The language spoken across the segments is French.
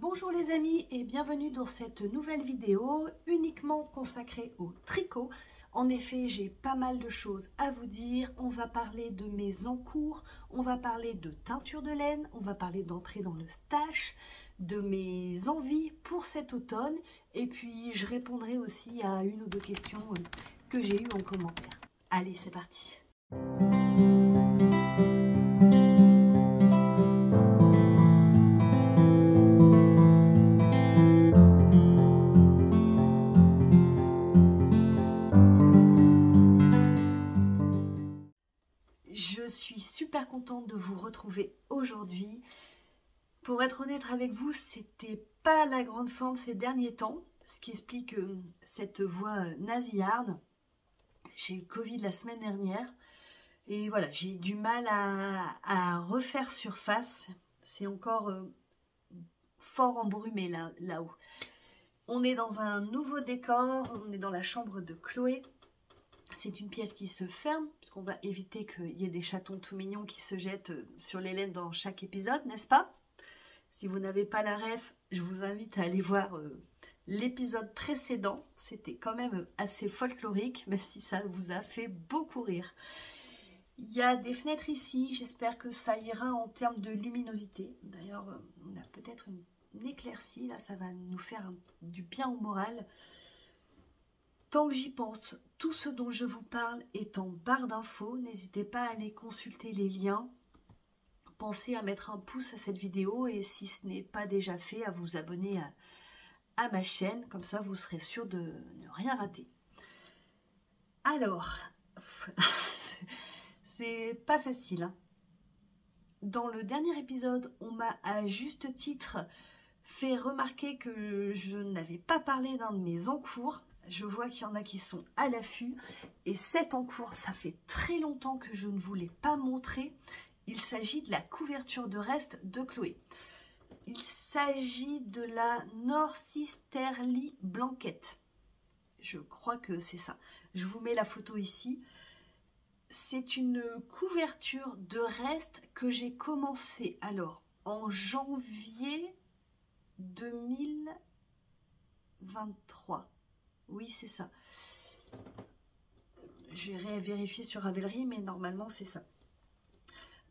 Bonjour les amis et bienvenue dans cette nouvelle vidéo uniquement consacrée au tricot. En effet, j'ai pas mal de choses à vous dire. On va parler de mes encours, on va parler de teinture de laine, on va parler d'entrer dans le stash, de mes envies pour cet automne et puis je répondrai aussi à une ou deux questions que j'ai eues en commentaire. Allez, c'est parti! Je suis super contente de vous retrouver aujourd'hui. Pour être honnête avec vous, c'était pas la grande forme ces derniers temps, ce qui explique cette voix nasillarde. J'ai eu le Covid la semaine dernière et voilà, j'ai du mal à refaire surface. C'est encore fort embrumé là-haut. On est dans un nouveau décor, on est dans la chambre de Chloé. C'est une pièce qui se ferme, puisqu'on va éviter qu'il y ait des chatons tout mignons qui se jettent sur les laines dans chaque épisode, n'est-ce pas? Si vous n'avez pas la ref, je vous invite à aller voir l'épisode précédent. C'était quand même assez folklorique, même si ça vous a fait beaucoup rire. Il y a des fenêtres ici, j'espère que ça ira en termes de luminosité. D'ailleurs, on a peut-être une éclaircie, là, ça va nous faire du bien au moral. Tant que j'y pense, tout ce dont je vous parle est en barre d'infos. N'hésitez pas à aller consulter les liens. Pensez à mettre un pouce à cette vidéo et si ce n'est pas déjà fait, à vous abonner à ma chaîne. Comme ça, vous serez sûr de ne rien rater. Alors, c'est pas facile, hein. Dans le dernier épisode, on m'a à juste titre fait remarquer que je n'avais pas parlé d'un de mes encours. Je vois qu'il y en a qui sont à l'affût. Et cet encours, ça fait très longtemps que je ne vous l'ai pas montré. Il s'agit de la couverture de reste de Chloé. Il s'agit de la Norsisterly Blanket. Je crois que c'est ça. Je vous mets la photo ici. C'est une couverture de reste que j'ai commencé alors en janvier 2023. Oui, c'est ça. J'irai vérifier sur Ravelry, mais normalement, c'est ça.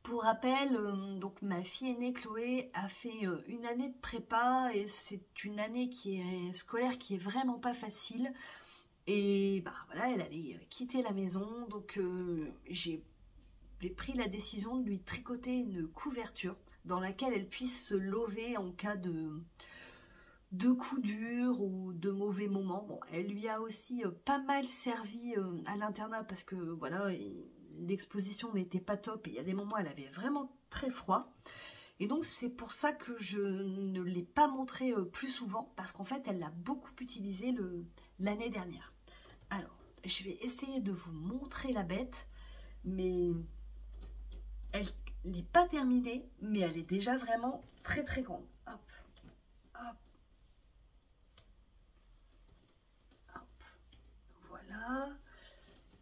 Pour rappel, donc ma fille aînée Chloé a fait une année de prépa et c'est une année qui est scolaire qui est vraiment pas facile. Et bah voilà, elle allait quitter la maison, donc j'ai pris la décision de lui tricoter une couverture dans laquelle elle puisse se lever en cas de coups durs ou de mauvais moments. Bon, elle lui a aussi pas mal servi à l'internat parce que voilà, l'exposition n'était pas top et il y a des moments elle avait vraiment très froid. Et donc c'est pour ça que je ne l'ai pas montré plus souvent parce qu'en fait elle l'a beaucoup utilisé l'année dernière. Alors, je vais essayer de vous montrer la bête, mais elle n'est pas terminée, mais elle est déjà vraiment très très grande. Hop, hop. Voilà,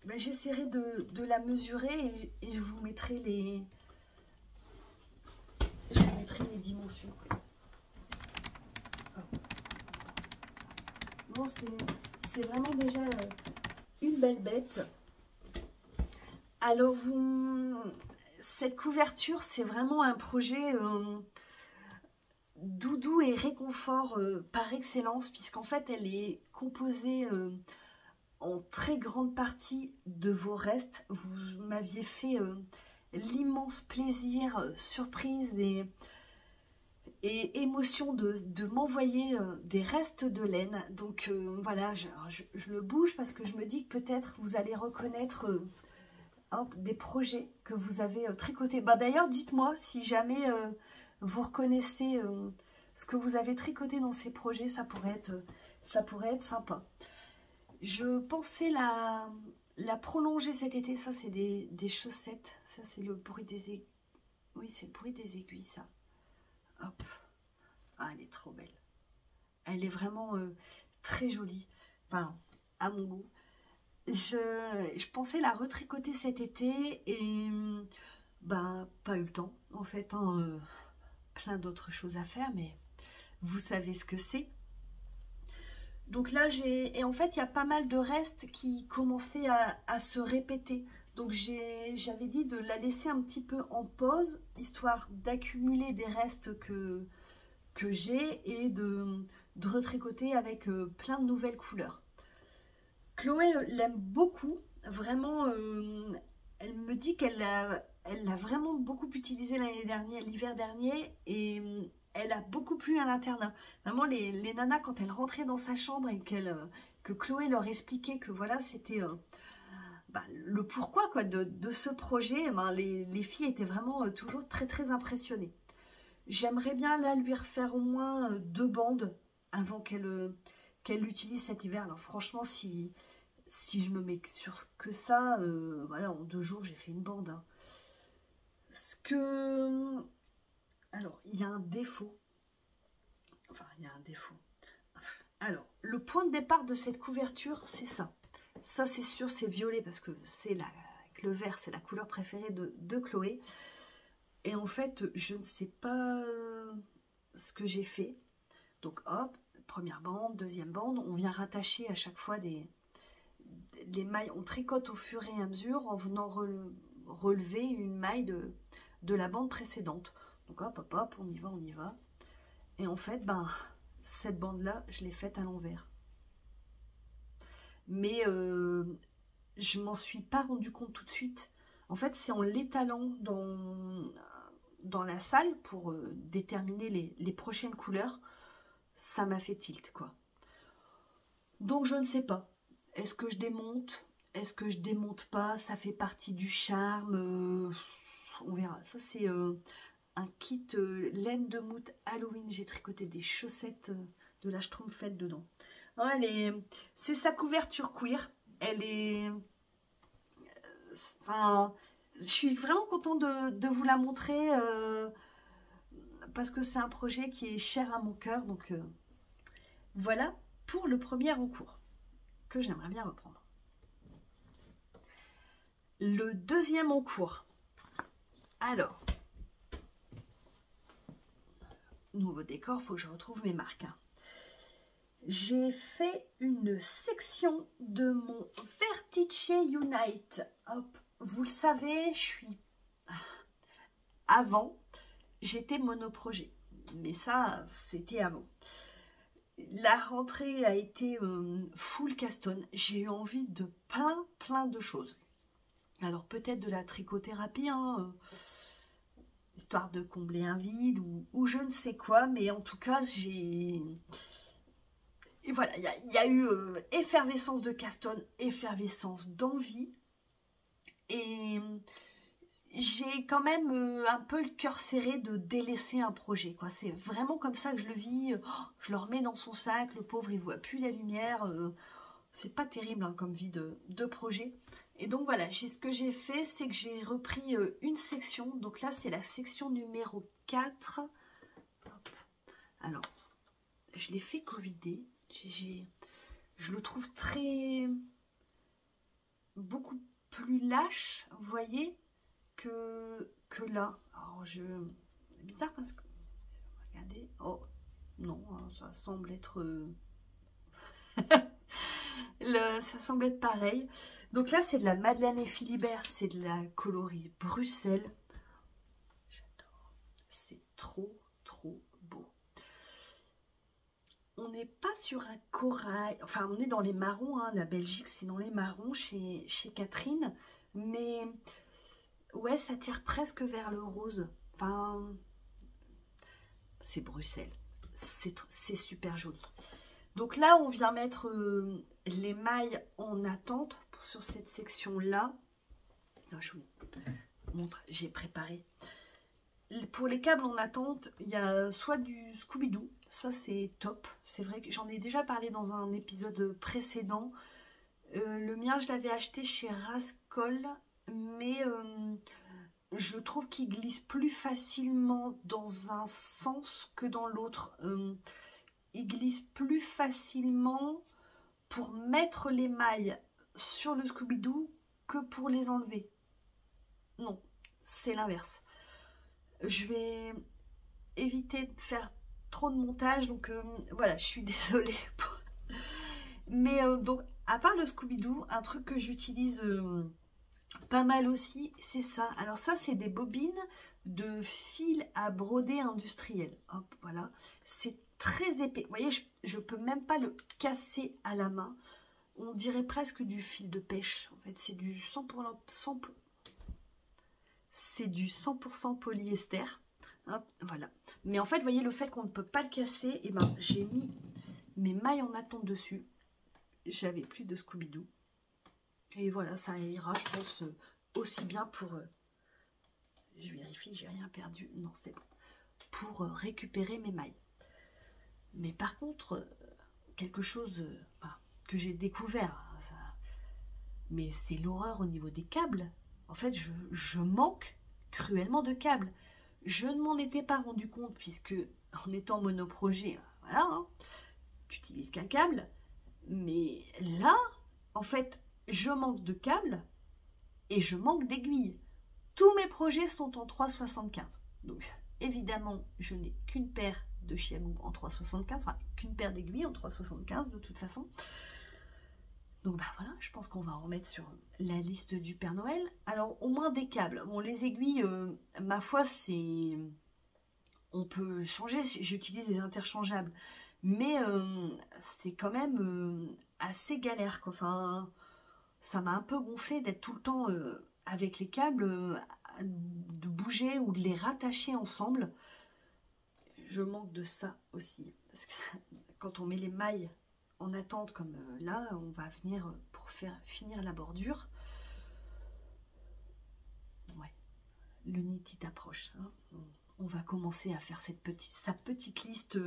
ben, j'essaierai de la mesurer et je vous mettrai les dimensions. Bon, c'est vraiment déjà une belle bête. Alors cette couverture, c'est vraiment un projet doudou et réconfort par excellence, puisqu'en fait elle est composée en très grande partie de vos restes. Vous m'aviez fait l'immense plaisir, surprise et émotion de m'envoyer des restes de laine. Donc voilà, je le bouge parce que je me dis que peut-être vous allez reconnaître des projets que vous avez tricotés. Bah, d'ailleurs, dites-moi si jamais vous reconnaissez ce que vous avez tricoté dans ces projets, ça pourrait être sympa. Je pensais la prolonger cet été. Ça, c'est des chaussettes. Ça, c'est le bruit des aiguilles. Oui, c'est le bruit des aiguilles, ça. Hop. Ah, elle est trop belle. Elle est vraiment très jolie. Enfin, à mon goût. Je pensais la retricoter cet été et bah, pas eu le temps, en fait. Hein, plein d'autres choses à faire, mais vous savez ce que c'est. Donc là, et en fait, il y a pas mal de restes qui commençaient à se répéter. Donc j'avais dit de la laisser un petit peu en pause, histoire d'accumuler des restes que j'ai et de retricoter avec plein de nouvelles couleurs. Chloé l'aime beaucoup, vraiment, elle me dit qu'elle l'a vraiment beaucoup utilisé l'année dernière, l'hiver dernier, et elle a beaucoup plu à l'internat. Vraiment, les nanas, quand elles rentraient dans sa chambre et que Chloé leur expliquait que voilà, c'était le pourquoi quoi, de ce projet, les filles étaient vraiment toujours très très impressionnées. J'aimerais bien là lui refaire au moins 2 bandes avant qu'elle l'utilise cet hiver. Alors franchement, si je me mets sur que ça, voilà, en 2 jours j'ai fait une bande. Hein. Alors, il y a un défaut. Enfin, il y a un défaut. Alors, le point de départ de cette couverture, c'est ça. Ça, c'est sûr, c'est violet parce que le vert, c'est la couleur préférée de Chloé. Et en fait, je ne sais pas ce que j'ai fait. Donc, hop, première bande, deuxième bande. On vient rattacher à chaque fois les mailles. On tricote au fur et à mesure en venant relever une maille de la bande précédente. Donc, hop, hop, hop, on y va, on y va. Et en fait, cette bande-là, je l'ai faite à l'envers. Mais je m'en suis pas rendu compte tout de suite. En fait, c'est en l'étalant dans la salle pour déterminer les prochaines couleurs, ça m'a fait tilt, quoi. Donc, je ne sais pas. Est-ce que je démonte? Est-ce que je démonte pas? Ça fait partie du charme. On verra. Ça, c'est un kit laine de moute Halloween. J'ai tricoté des chaussettes de la Schtroumpfette dedans. C'est sa couverture queer. Elle est... Enfin, je suis vraiment contente de vous la montrer parce que c'est un projet qui est cher à mon cœur. Donc voilà pour le premier en cours que j'aimerais bien reprendre. Le deuxième en cours. Alors, nouveau décor, il faut que je retrouve mes marques. Hein. J'ai fait une section de mon Vertice Unite. Hop, vous le savez, avant, j'étais monoprojet. Mais ça, c'était avant. La rentrée a été full Caston. J'ai eu envie de plein de choses. Alors peut-être de la trichothérapie, hein, histoire de combler un vide ou je ne sais quoi. Mais en tout cas, et voilà, il y a eu effervescence de Caston, effervescence d'envie. Et j'ai quand même un peu le cœur serré de délaisser un projet. C'est vraiment comme ça que je le vis. Je le remets dans son sac, le pauvre, il ne voit plus la lumière. C'est pas terrible hein, comme vie de projet. Et donc voilà, ce que j'ai fait, c'est que j'ai repris une section. Donc là, c'est la section numéro 4. Hop. Alors, je l'ai fait covider. Je le trouve beaucoup plus lâche, vous voyez, que là. Alors c'est bizarre parce que regardez, oh non, ça semble être ça semble être pareil. Donc là c'est de la Madeleine et Philibert, c'est de la coloris Bruxelles. J'adore, c'est trop beau. On n'est pas sur un corail, enfin on est dans les marrons, hein, la Belgique c'est dans les marrons chez Catherine, mais ouais ça tire presque vers le rose, enfin c'est Bruxelles, c'est super joli. Donc là on vient mettre les mailles en attente sur cette section là. Je vous montre, j'ai préparé. Pour les câbles en attente, il y a soit du Scooby-Doo, ça c'est top. C'est vrai que j'en ai déjà parlé dans un épisode précédent. Le mien, je l'avais acheté chez Rascol, mais je trouve qu'il glisse plus facilement dans un sens que dans l'autre. Il glisse plus facilement pour mettre les mailles sur le Scooby-Doo que pour les enlever. Non, c'est l'inverse. Je vais éviter de faire trop de montage, donc voilà, je suis désolée. Mais donc, à part le Scooby-Doo, un truc que j'utilise pas mal aussi, c'est ça. Alors ça, c'est des bobines de fil à broder industriel. Hop, voilà. C'est très épais. Vous voyez, je peux même pas le casser à la main. On dirait presque du fil de pêche. En fait, c'est du 100% polyester. Hop, voilà. Mais en fait, vous voyez, le fait qu'on ne peut pas le casser, et ben, j'ai mis mes mailles en attente dessus. J'avais plus de Scooby-Doo. Et voilà, ça ira, je pense, aussi bien pour... je vérifie, j'ai rien perdu. Non, c'est bon. Pour récupérer mes mailles. Mais par contre, quelque chose que j'ai découvert, mais c'est l'horreur au niveau des câbles. En fait, je manque cruellement de câbles. Je ne m'en étais pas rendu compte puisque, en étant monoprojet, voilà, hein, j'utilise qu'un câble. Mais là, en fait, je manque de câbles et je manque d'aiguilles. Tous mes projets sont en 3,75. Donc, évidemment, je n'ai qu'une paire de chianou en 3,75, enfin, qu'une paire d'aiguilles en 3,75 de toute façon. Donc, bah voilà, je pense qu'on va en remettre sur la liste du Père Noël. Alors, au moins des câbles. Bon, les aiguilles, ma foi, c'est... On peut changer, j'utilise des interchangeables. Mais c'est quand même assez galère, quoi. Enfin, ça m'a un peu gonflé d'être tout le temps avec les câbles, de bouger ou de les rattacher ensemble. Je manque de ça aussi. Parce que quand on met les mailles en attente comme là, on va venir pour finir la bordure. Ouais, le Knit It approche. Hein. On va commencer à faire sa petite liste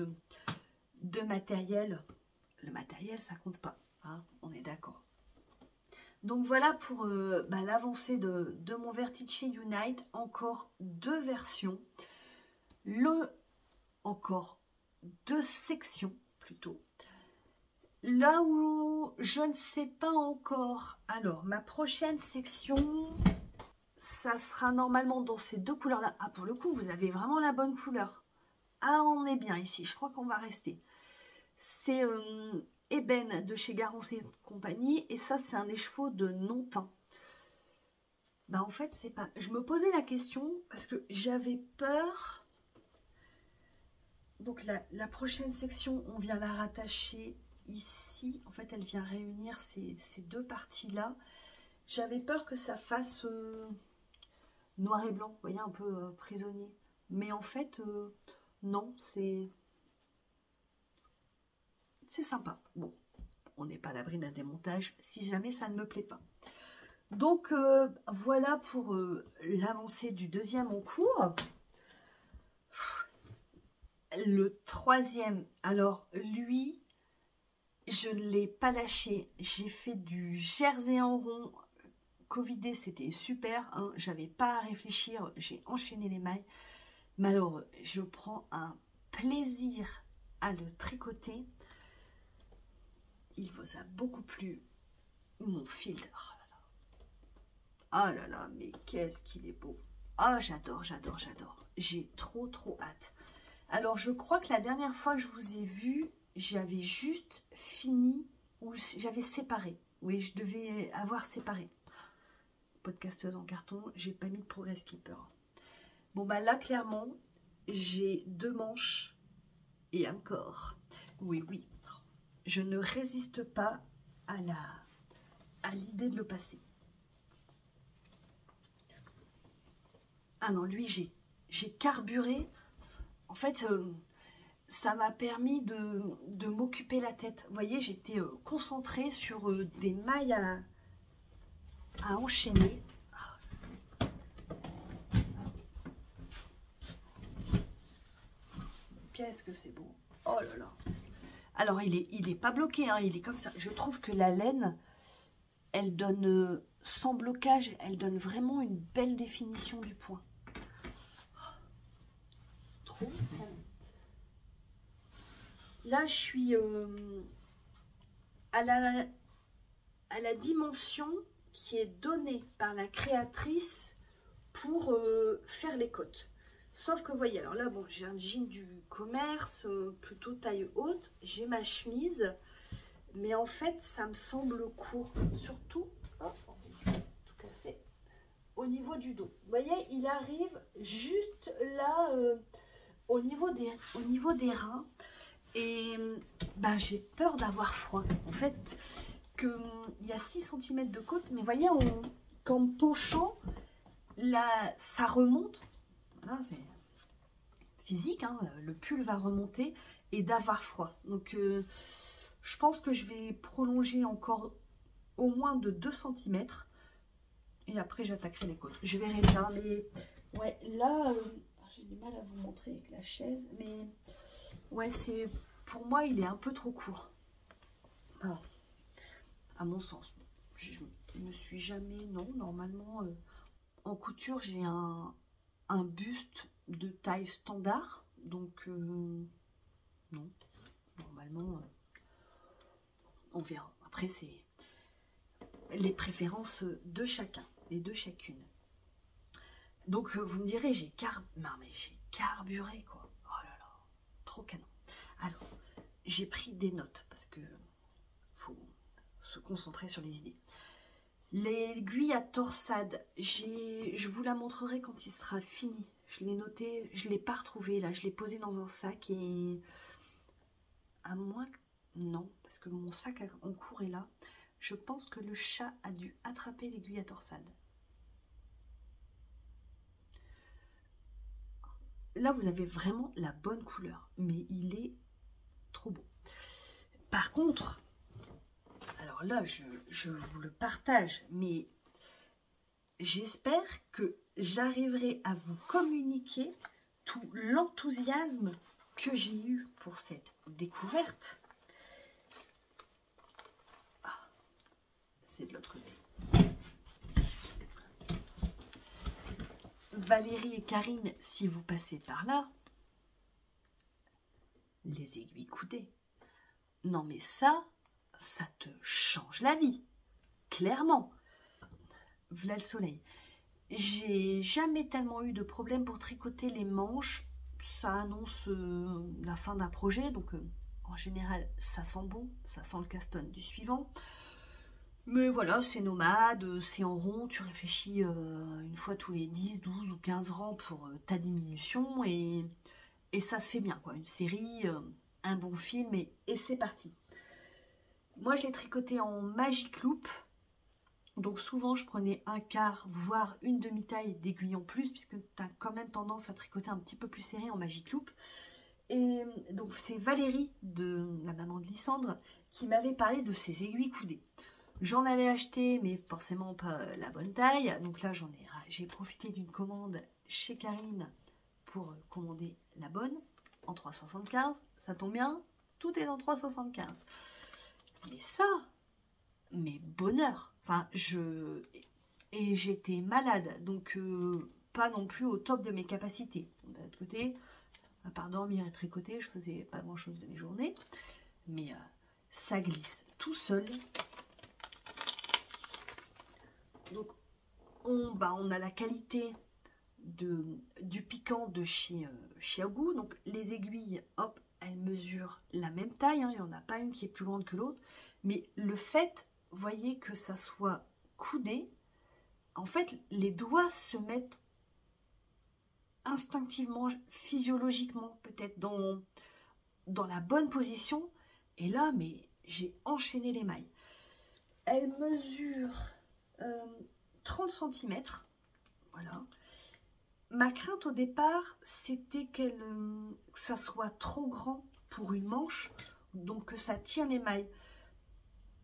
de matériel. Le matériel, ça compte pas. Hein, on est d'accord. Donc voilà pour l'avancée de mon Vertice Unite. Encore 2 versions. Encore 2 sections plutôt. Là où je ne sais pas encore. Alors, ma prochaine section, ça sera normalement dans ces 2 couleurs-là. Ah, pour le coup, vous avez vraiment la bonne couleur. Ah, on est bien ici. Je crois qu'on va rester. C'est Ébène de chez Garance et compagnie. Et ça, c'est un écheveau de non-teint. Bah, en fait, c'est pas... Je me posais la question parce que j'avais peur. Donc, la prochaine section, on vient la rattacher ici. En fait, elle vient réunir ces 2 parties-là. J'avais peur que ça fasse noir et blanc. Vous voyez, un peu prisonnier. Mais en fait, non, c'est sympa. Bon, on n'est pas à l'abri d'un démontage si jamais ça ne me plaît pas. Donc, voilà pour l'avancée du 2e en cours. Le 3e, alors lui, je ne l'ai pas lâché. J'ai fait du jersey en rond. Covidé, c'était super. Hein. J'avais pas à réfléchir. J'ai enchaîné les mailles. Mais alors, je prends un plaisir à le tricoter. Il vous a beaucoup plu, mon fil. Oh là là, mais qu'est-ce qu'il est beau. Ah, j'adore, j'adore, j'adore. J'ai trop hâte. Alors, je crois que la dernière fois que je vous ai vu, j'avais juste fini, ou j'avais séparé. Oui, je devais avoir séparé. Podcasteuse en carton, j'ai pas mis de Progress Keeper. Bon, bah là, clairement, j'ai 2 manches et un corps. Oui, oui. Je ne résiste pas à l'idée de le passer. Ah non, lui, j'ai carburé. En fait, ça m'a permis de m'occuper la tête. Vous voyez, j'étais concentrée sur des mailles à enchaîner. Qu'est-ce que c'est beau. Oh là là. Alors, il est pas bloqué, hein, il est comme ça. Je trouve que la laine, elle donne, sans blocage, elle donne vraiment une belle définition du point. Trop. Là, je suis à la dimension qui est donnée par la créatrice pour faire les côtes. Sauf que vous voyez, alors là, bon, j'ai un jean du commerce, plutôt taille haute, j'ai ma chemise, mais en fait, ça me semble court, surtout, oh, tout cassé, au niveau du dos. Vous voyez, il arrive juste là, au niveau des reins, et ben, j'ai peur d'avoir froid. En fait, il y a 6 cm de côte, mais vous voyez, qu'en penchant, là, ça remonte. Voilà, c'est physique, hein, le pull va remonter et d'avoir froid. Donc, je pense que je vais prolonger encore au moins de 2 cm. Et après, j'attaquerai les côtes. Je verrai bien, mais ouais, là, j'ai du mal à vous montrer avec la chaise, mais ouais, pour moi, il est un peu trop court. Alors, à mon sens. Je me suis jamais, non, normalement, en couture, j'ai un buste de taille standard, donc non, normalement, on verra. Après, c'est les préférences de chacun et de chacune. Donc, vous me direz, j'ai carburé, quoi. Oh là là, trop canon. Alors, j'ai pris des notes, parce que faut se concentrer sur les idées. L'aiguille à torsade, je vous la montrerai quand il sera fini. Je l'ai noté, je ne l'ai pas retrouvé là, je l'ai posé dans un sac et à moins que... Non, parce que mon sac en cours est là. Je pense que le chat a dû attraper l'aiguille à torsade. Là, vous avez vraiment la bonne couleur, mais il est trop beau. Par contre, alors là, je vous le partage, mais j'espère que j'arriverai à vous communiquer tout l'enthousiasme que j'ai eu pour cette découverte. Ah, c'est de l'autre côté. Valérie et Karine, si vous passez par là, les aiguilles coudées. Non mais ça te change la vie, clairement. V'là le soleil. J'ai jamais tellement eu de problème pour tricoter les manches. Ça annonce la fin d'un projet, donc en général ça sent bon, ça sent le casse-tonne du suivant. Mais voilà, c'est nomade, c'est en rond, tu réfléchis une fois tous les 10, 12 ou 15 rangs pour ta diminution et ça se fait bien, quoi. Une série, un bon film et c'est parti. Moi, je l'ai tricoté en Magic Loop. Donc souvent, je prenais un quart, voire une demi-taille d'aiguille en plus, puisque tu as quand même tendance à tricoter un petit peu plus serré en Magic Loop. Et donc c'est Valérie, la maman de Lysandre, qui m'avait parlé de ces aiguilles coudées. J'en avais acheté, mais forcément pas la bonne taille. Donc là, j'ai profité d'une commande chez Karine pour commander la bonne en 3,75. Ça tombe bien, tout est en 3,75. Mais ça, mais bonheur. Enfin, et j'étais malade, donc pas non plus au top de mes capacités. D'un autre côté, à part dormir et tricoter, je faisais pas grand chose de mes journées. Mais ça glisse tout seul. Donc, on a la qualité du piquant de chez Xiaogu. Donc, les aiguilles, hop, elles mesurent la même taille. Hein, il n'y en a pas une qui est plus grande que l'autre. Mais le fait, voyez, que ça soit coudé, en fait, les doigts se mettent instinctivement, physiologiquement, peut-être dans la bonne position. Et là, mais j'ai enchaîné les mailles. Elle mesure 30 cm. Voilà. Ma crainte au départ, c'était que ça soit trop grand pour une manche, donc que ça tire les mailles.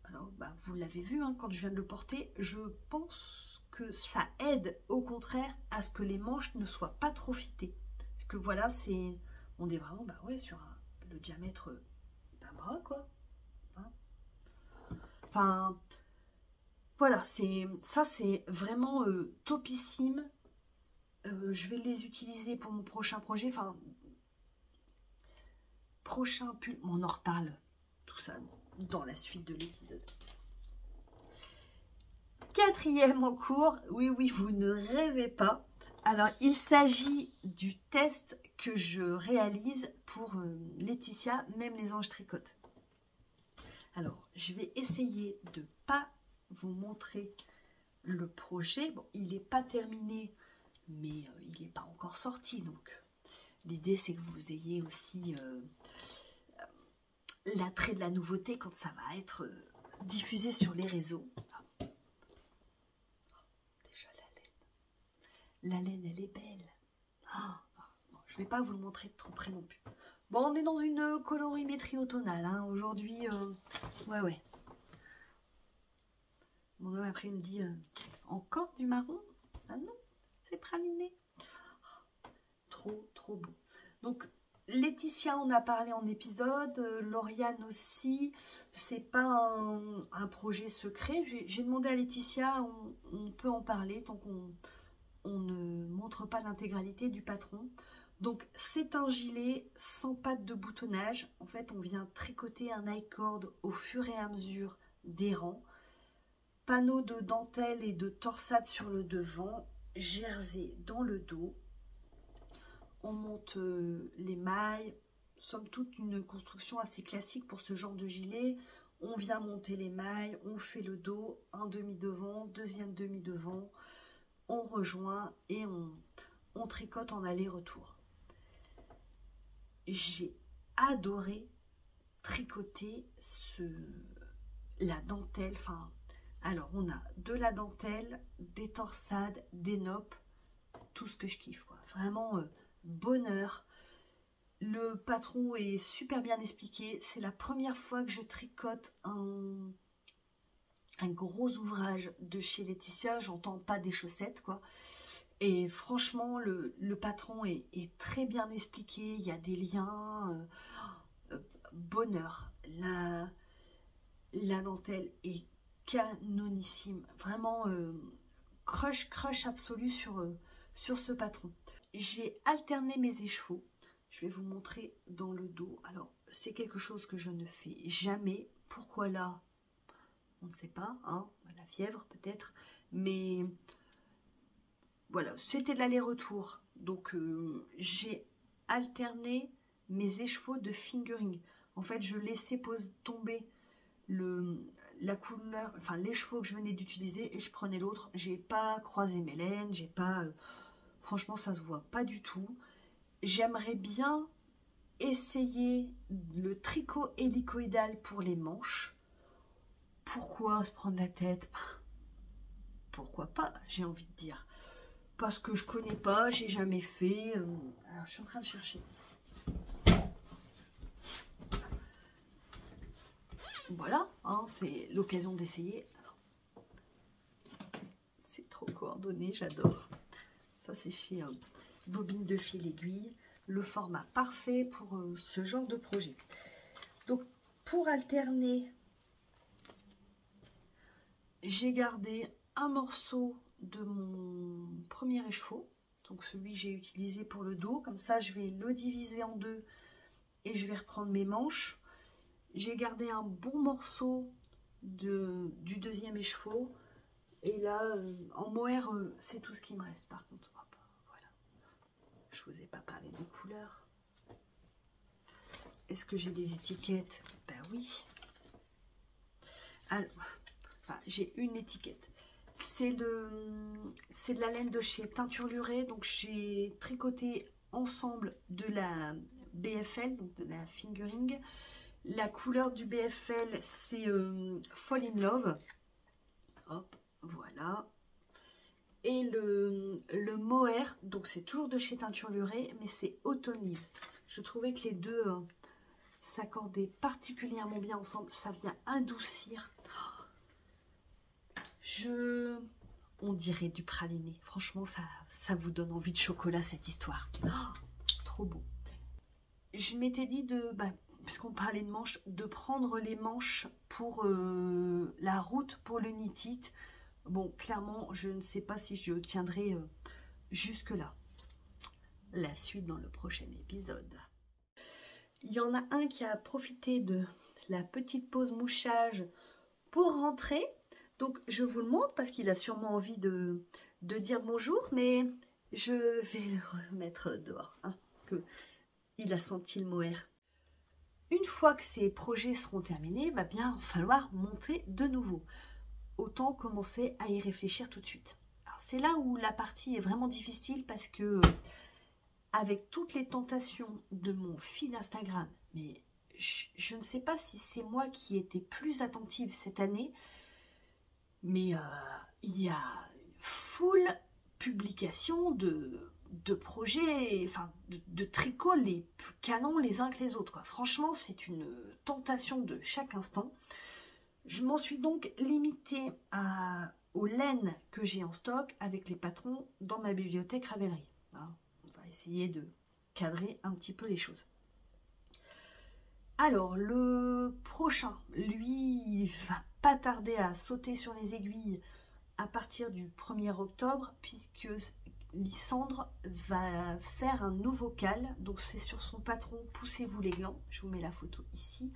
Alors, vous l'avez vu, hein, quand je viens de le porter, je pense que ça aide au contraire à ce que les manches ne soient pas trop fitées. Parce que voilà, on est vraiment ouais, sur le diamètre d'un bras, quoi. Hein, enfin, voilà, ça c'est vraiment topissime. Je vais les utiliser pour mon prochain projet. Enfin, prochain pull. On en reparle tout ça dans la suite de l'épisode. Quatrième en cours. Oui, vous ne rêvez pas. Alors, il s'agit du test que je réalise pour Laetitia, même les anges tricotent. Alors, je vais essayer de ne pas vous montrer le projet. Bon, il n'est pas terminé, mais il n'est pas encore sorti. Donc, l'idée, c'est que vous ayez aussi l'attrait de la nouveauté quand ça va être diffusé sur les réseaux. La laine, elle est belle. Bon, je ne vais pas vous le montrer de trop près non plus. Bon, on est dans une colorimétrie automnale. Hein. Aujourd'hui, ouais. Mon homme après il me dit, encore du marron? Ah non, c'est praliné. Trop beau. Donc, Laetitia, on a parlé en épisode. Lauriane aussi. C'est pas un projet secret. J'ai demandé à Laetitia, on peut en parler tant qu'on ne montre pas l'intégralité du patron. Donc c'est un gilet sans patte de boutonnage. En fait, on vient tricoter un I-cord au fur et à mesure des rangs. Panneau de dentelle et de torsade sur le devant, jersey dans le dos. On monte les mailles. Somme toute une construction assez classique pour ce genre de gilet. On vient monter les mailles, on fait le dos, un demi-devant, deuxième demi-devant. On rejoint et on tricote en aller-retour. J'ai adoré tricoter la dentelle. Enfin, alors on a de la dentelle, des torsades, des noppes, tout ce que je kiffe, quoi. Vraiment bonheur. Le patron est super bien expliqué. C'est la première fois que je tricote un gros ouvrage de chez Laetitia. J'entends pas des chaussettes, quoi. Et franchement, le patron est très bien expliqué. Il y a des liens. Bonheur. La dentelle est canonissime. Vraiment, crush absolu sur ce patron. J'ai alterné mes écheveaux. Je vais vous montrer dans le dos. Alors, c'est quelque chose que je ne fais jamais. Pourquoi là? On ne sait pas. Hein, la fièvre peut-être. Mais voilà, c'était de l'aller-retour. Donc, j'ai alterné mes écheveaux de fingering. En fait, je laissais tomber la couleur, enfin l'écheveau que je venais d'utiliser et je prenais l'autre. J'ai pas croisé mes laines, j'ai pas... franchement, ça se voit pas du tout. J'aimerais bien essayer le tricot hélicoïdal pour les manches. Pourquoi se prendre la tête? Pourquoi pas, j'ai envie de dire. Parce que je connais pas, j'ai jamais fait. Alors, je suis en train de chercher. Voilà, hein, c'est l'occasion d'essayer. C'est trop coordonné, j'adore. Ça, c'est chez Bobine de Fil Aiguille. Le format parfait pour ce genre de projet. Donc, pour alterner, j'ai gardé un morceau de mon premier écheveau. Donc, celui que j'ai utilisé pour le dos. Comme ça, je vais le diviser en deux et je vais reprendre mes manches. J'ai gardé un bon morceau du deuxième écheveau. Et là, en mohair, c'est tout ce qui me reste. Par contre, hop, voilà. Je vous ai pas parlé de couleurs. Est-ce que j'ai des étiquettes? Ben oui. Alors, enfin, j'ai une étiquette. C'est de la laine de chez Teinture Lurée. Donc, j'ai tricoté ensemble de la BFL, donc de la fingering. La couleur du BFL, c'est Fall in Love. Hop, voilà. Et le mohair, donc c'est toujours de chez Teinture Lurée, mais c'est Autumn Leaves. Je trouvais que les deux s'accordaient particulièrement bien ensemble. Ça vient adoucir. On dirait du praliné. Franchement, ça vous donne envie de chocolat, cette histoire. Oh, trop beau. Je m'étais dit puisqu'on parlait de manches, de prendre les manches pour la route pour le knit-it. Bon, clairement, je ne sais pas si je tiendrai jusque-là. La suite dans le prochain épisode. Il y en a un qui a profité de la petite pause mouchage pour rentrer. Donc, je vous le montre parce qu'il a sûrement envie de dire bonjour. Mais je vais le remettre dehors, hein, que il a senti le mohair. Une fois que ces projets seront terminés, il va bien falloir monter de nouveau. Autant commencer à y réfléchir tout de suite. C'est là où la partie est vraiment difficile parce que avec toutes les tentations de mon feed Instagram, mais je ne sais pas si c'est moi qui étais plus attentive cette année, mais il y a une foule publication de projets, enfin de tricots les plus canons les uns que les autres, quoi. Franchement, c'est une tentation de chaque instant. Je m'en suis donc limitée aux laines que j'ai en stock avec les patrons dans ma bibliothèque Ravelry. Hein, on va essayer de cadrer un petit peu les choses. Alors, le prochain, lui, il va pas tarder à sauter sur les aiguilles à partir du 1er octobre, puisque Lysandre va faire un nouveau cal. Donc, c'est sur son patron Poussez-vous les glands. Je vous mets la photo ici.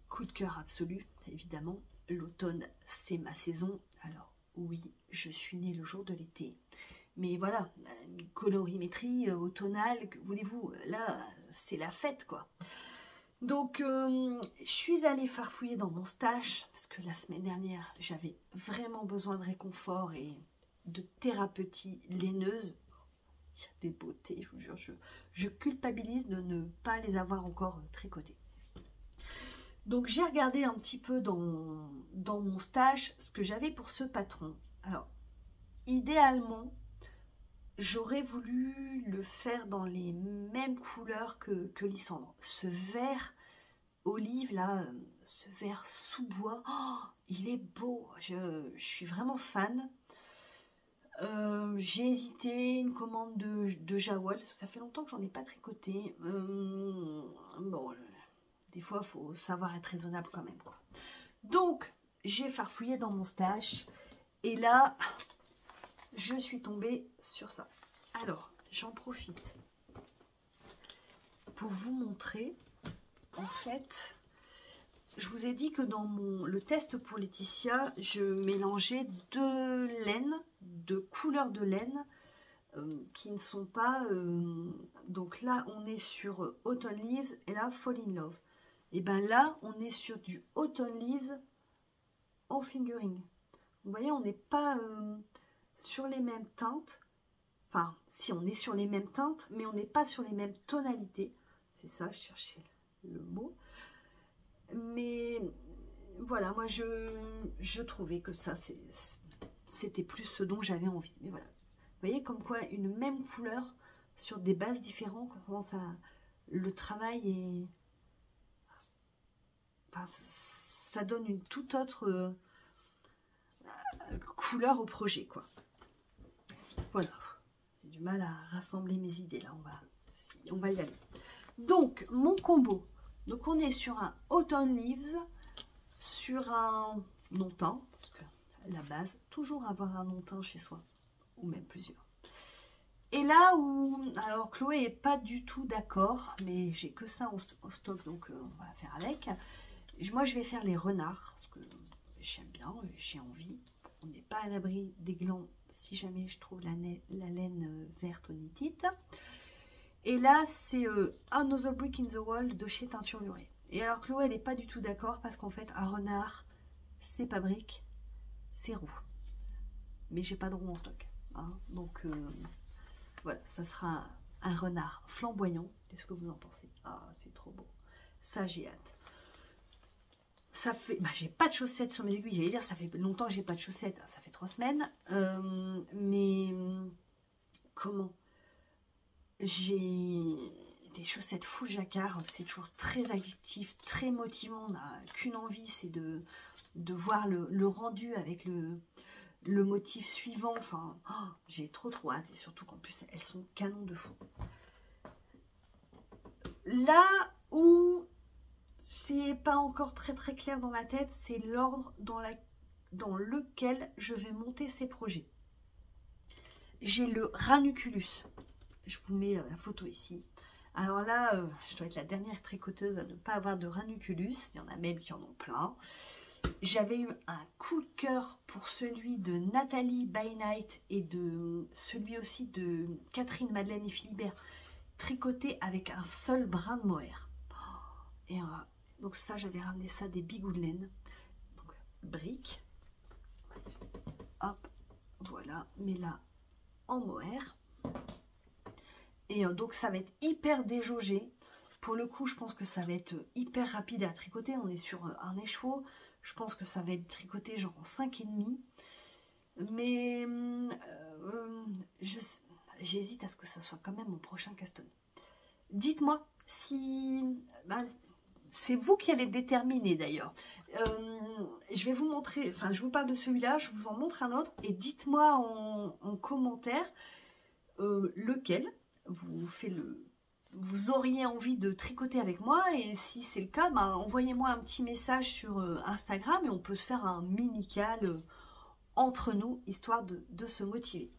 Coup de cœur absolu, évidemment. L'automne, c'est ma saison. Alors, oui, je suis née le jour de l'été. Mais voilà, une colorimétrie automnale, que voulez-vous, là, c'est la fête, quoi. Donc, je suis allée farfouiller dans mon stash, parce que la semaine dernière, j'avais vraiment besoin de réconfort et de thérapeutie laineuse. Il y a des beautés, je vous jure, je culpabilise de ne pas les avoir encore tricotées. Donc, j'ai regardé un petit peu dans mon stash ce que j'avais pour ce patron. Alors, idéalement, j'aurais voulu le faire dans les mêmes couleurs que Lysandre. Ce vert olive là, ce vert sous-bois, oh, il est beau. Je suis vraiment fan. J'ai hésité, une commande de Jawol. Ça fait longtemps que j'en ai pas tricoté. Bon, des fois, il faut savoir être raisonnable quand même, quoi. Donc, j'ai farfouillé dans mon stash. Et là, je suis tombée sur ça. Alors, j'en profite pour vous montrer. En fait, je vous ai dit que dans le test pour Laetitia, je mélangeais deux laines, deux couleurs de laine qui ne sont pas... donc là, on est sur Autumn Leaves et là, Fall in Love. Et bien là, on est sur du Autumn Leaves en fingering. Vous voyez, on n'est pas sur les mêmes teintes. Enfin, si on est sur les mêmes teintes, mais on n'est pas sur les mêmes tonalités. C'est ça, je cherchais le mot. Mais voilà, moi je trouvais que ça, c'était plus ce dont j'avais envie. Mais voilà, vous voyez comme quoi une même couleur sur des bases différentes, comment ça, le travail est... Enfin, ça donne une toute autre couleur au projet, quoi. Voilà. J'ai du mal à rassembler mes idées là, on va y aller. Donc, mon combo. Donc, on est sur un Autumn Leaves, sur un non-teint, parce que la base, toujours avoir un non-teint chez soi, ou même plusieurs. Et là où, alors Chloé n'est pas du tout d'accord, mais j'ai que ça en stock, donc on va faire avec. Moi, je vais faire les renards, parce que j'aime bien, j'ai envie. On n'est pas à l'abri des glands si jamais je trouve la laine verte onitite. Et là, c'est Another Brick in the Wall de chez Teinture Murée. Et alors, Chloé, elle n'est pas du tout d'accord parce qu'en fait, un renard, c'est pas brique, c'est roux. Mais j'ai pas de roux en stock. Hein. Donc, voilà, ça sera un renard flamboyant. Qu'est-ce que vous en pensez? Ah, c'est trop beau. Ça, j'ai hâte. Ça fait, bah, j'ai pas de chaussettes sur mes aiguilles. J'allais dire, ça fait longtemps que j'ai pas de chaussettes. Ça fait 3 semaines. Mais comment? J'ai des chaussettes full jacquard. C'est toujours très addictif, très motivant. On n'a qu'une envie, c'est de voir le rendu avec le motif suivant. Enfin, oh, j'ai trop hâte. Et surtout qu'en plus, elles sont canon de fou. Là où c'est pas encore très clair dans ma tête, c'est l'ordre dans lequel je vais monter ces projets. J'ai le ranunculus. Je vous mets la photo ici. Alors là, je dois être la dernière tricoteuse à ne pas avoir de ranunculus. Il y en a même qui en ont plein. J'avais eu un coup de cœur pour celui de Nathalie by Night et de celui aussi de Catherine, Madeleine et Philibert, tricoté avec un seul brin de mohair. Et donc ça, j'avais ramené ça des bigous de laine. Donc, briques. Hop, voilà, mais là, en mohair. Et donc ça va être hyper déjaugé. Pour le coup, je pense que ça va être hyper rapide à tricoter. On est sur un écheveau. Je pense que ça va être tricoté genre en 5,5. Mais j'hésite à ce que ça soit quand même mon prochain Caston. Dites-moi si... c'est vous qui allez déterminer d'ailleurs. Je vais vous montrer, enfin je vous parle de celui-là, je vous en montre un autre. Et dites-moi en commentaire lequel vous auriez envie de tricoter avec moi. Et si c'est le cas, envoyez-moi un petit message sur Instagram et on peut se faire un mini-cal entre nous, histoire de se motiver.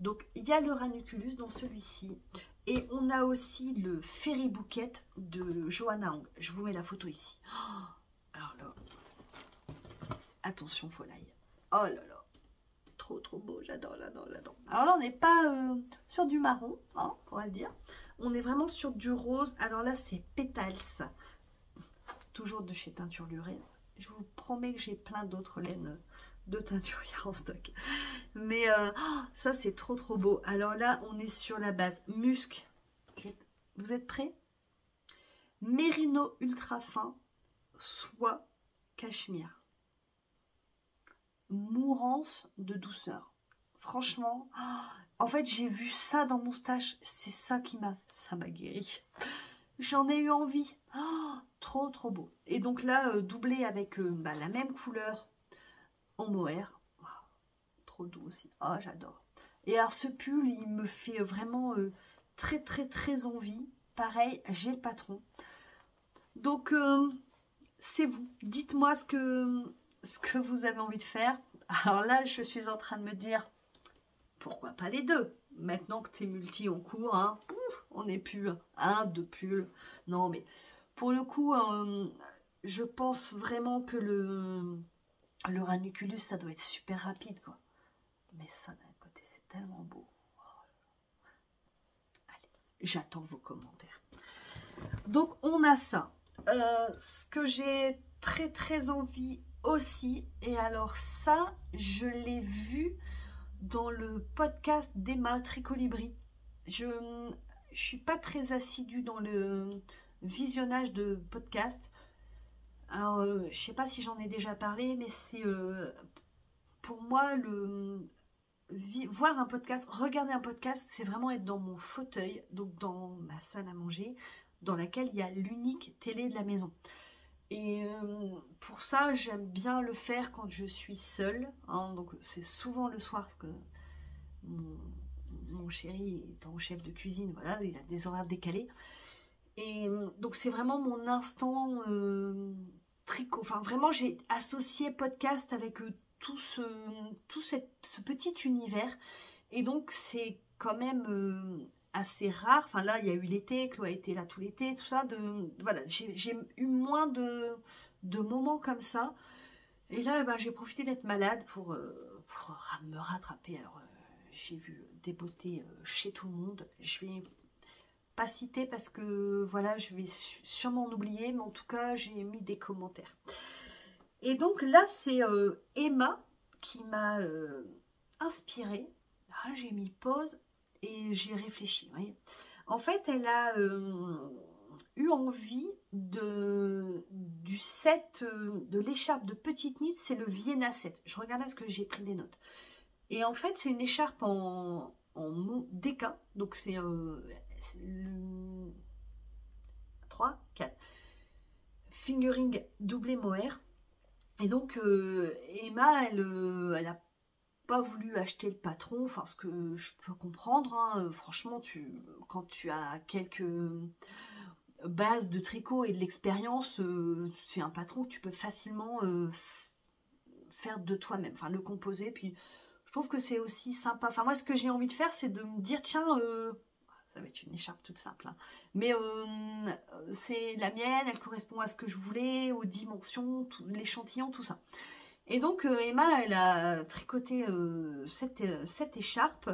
Donc, il y a le ranunculus dans celui-ci. Et on a aussi le Fairy Bouquet de Johanna Hang. Je vous mets la photo ici. Alors là, attention, Folaille. Oh là là. Trop beau, j'adore, j'adore. Alors là, on n'est pas sur du marron, hein, on pourrait le dire. On est vraiment sur du rose. Alors là, c'est Petals. Toujours de chez Teinturlurée. Je vous promets que j'ai plein d'autres laines de teinturière en stock. Mais ça, c'est trop beau. Alors là, on est sur la base musc. Vous êtes prêts? Mérino ultra fin, soie cachemire. Mourance de douceur. Franchement, en fait, j'ai vu ça dans mon stage. C'est ça qui m'a guéri. J'en ai eu envie. Trop beau. Et donc là, doublé avec la même couleur en mohair. Trop doux aussi. Oh, j'adore. Et alors, ce pull, il me fait vraiment très envie. Pareil, j'ai le patron. Donc, c'est vous. Dites-moi ce que vous avez envie de faire. Alors là, je suis en train de me dire, pourquoi pas les deux? Maintenant que t'es multi en cours, hein, on n'est plus deux pulls. Non, mais pour le coup, je pense vraiment que le ranunculus, ça doit être super rapide, quoi. Mais ça, d'un côté, c'est tellement beau. Allez, j'attends vos commentaires. Donc, on a ça. Ce que j'ai très envie aussi, et alors ça, je l'ai vu dans le podcast d'Emma Tricolibri. Je suis pas très assidue dans le visionnage de podcasts. Alors, je sais pas si j'en ai déjà parlé, mais c'est pour moi voir un podcast, regarder un podcast, c'est vraiment être dans mon fauteuil, donc dans ma salle à manger, dans laquelle il y a l'unique télé de la maison. Et pour ça, j'aime bien le faire quand je suis seule, hein, donc c'est souvent le soir, parce que mon chéri étant chef de cuisine, voilà, il a des horaires décalés. Et donc c'est vraiment mon instant tricot. Enfin, vraiment, j'ai associé podcast avec tout ce petit univers. Et donc, c'est quand même assez rare. Enfin, là, il y a eu l'été, Chloé a été là tout l'été, tout ça. Voilà, j'ai eu moins de moments comme ça. Et là, j'ai profité d'être malade pour me rattraper. Alors, j'ai vu des beautés chez tout le monde. Je vais pas citer parce que voilà, je vais sûrement en oublier, mais en tout cas, j'ai mis des commentaires. Et donc là, c'est Emma qui m'a inspirée. Ah, j'ai mis pause et j'ai réfléchi. Vous voyez. En fait, elle a eu envie du set de l'écharpe de petite nid, c'est le Vienna 7. Je regarde à ce que j'ai pris des notes. Et en fait, c'est une écharpe en déca, donc c'est 3, 4 fingering doublé mohair. Et donc Emma, elle a pas voulu acheter le patron, enfin ce que je peux comprendre, hein. Franchement, quand tu as quelques bases de tricot et de l'expérience, c'est un patron que tu peux facilement faire de toi-même, enfin le composer. Puis je trouve que c'est aussi sympa. Enfin moi, ce que j'ai envie de faire, c'est de me dire, tiens, ça va être une écharpe toute simple, hein. Mais c'est la mienne, elle correspond à ce que je voulais, aux dimensions, l'échantillon, tout ça. Et donc Emma, elle a tricoté cette écharpe.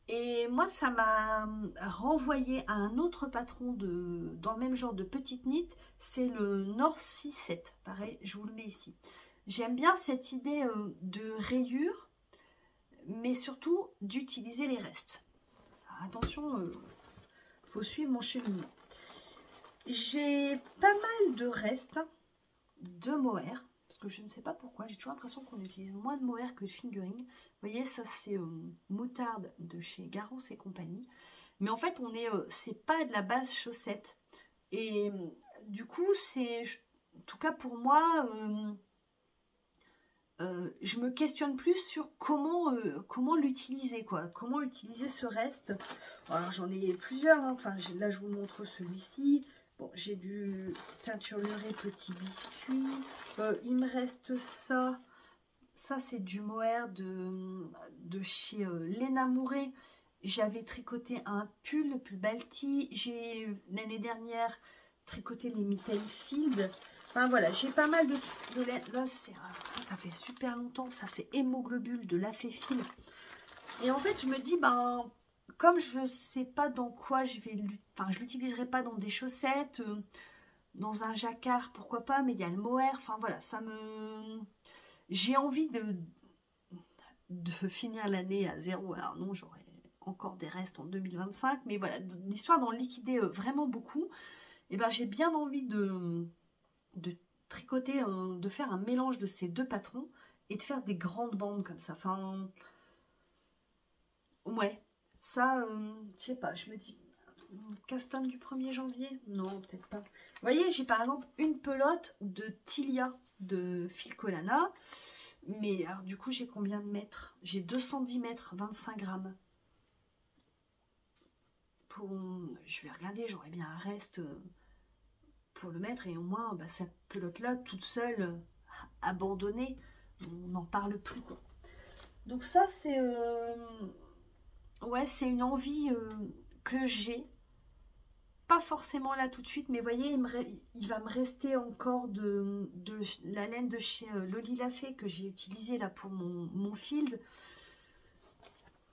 Et moi, ça m'a renvoyé à un autre patron dans le même genre de petite knit. C'est le North 67. Pareil, je vous le mets ici. J'aime bien cette idée de rayure, mais surtout d'utiliser les restes. Alors, attention, il faut suivre mon cheminement. J'ai pas mal de restes de mohair. Parce que je ne sais pas pourquoi, j'ai toujours l'impression qu'on utilise moins de mohair que de fingering. Vous voyez, ça c'est moutarde de chez Garance et compagnie. Mais en fait, c'est pas de la base chaussette. Et du coup, c'est, en tout cas pour moi, je me questionne plus sur comment l'utiliser, quoi. Comment utiliser ce reste. Alors j'en ai plusieurs, hein. Enfin, là je vous montre celui-ci. Bon, j'ai du teinturluré petit biscuit. Il me reste ça. Ça, c'est du mohair de chez Léna Mouret. J'avais tricoté un pull, le pull Balti. J'ai, l'année dernière, tricoté les Mitail Field. Enfin, voilà, j'ai pas mal de laine. Là, ça fait super longtemps. Ça, c'est Hémoglobule de la Féfil. Et en fait, je me dis, ben... Comme je ne sais pas dans quoi je l'utiliserai pas dans des chaussettes, dans un jacquard, pourquoi pas, mais il y a le mohair, enfin voilà, j'ai envie de finir l'année à zéro. Alors non, j'aurai encore des restes en 2025, mais voilà, l'histoire d'en liquider vraiment beaucoup, et ben j'ai bien envie de tricoter, de faire un mélange de ces deux patrons, et de faire des grandes bandes comme ça, enfin... Ouais. Ça, je sais pas, je me dis, custom du 1er janvier? Non, peut-être pas. Vous voyez, j'ai par exemple une pelote de Tilia de Filcolana. Mais alors du coup, j'ai combien de mètres? J'ai 210 mètres, 25 grammes. Je vais regarder, j'aurais bien un reste pour le mettre. Et au moins, bah, cette pelote-là, toute seule, abandonnée, on n'en parle plus, quoi. Donc ça, c'est... Ouais, c'est une envie que j'ai. Pas forcément là tout de suite, mais vous voyez, il va me rester encore de la laine de chez Loli Lafay que j'ai utilisée là pour mon field.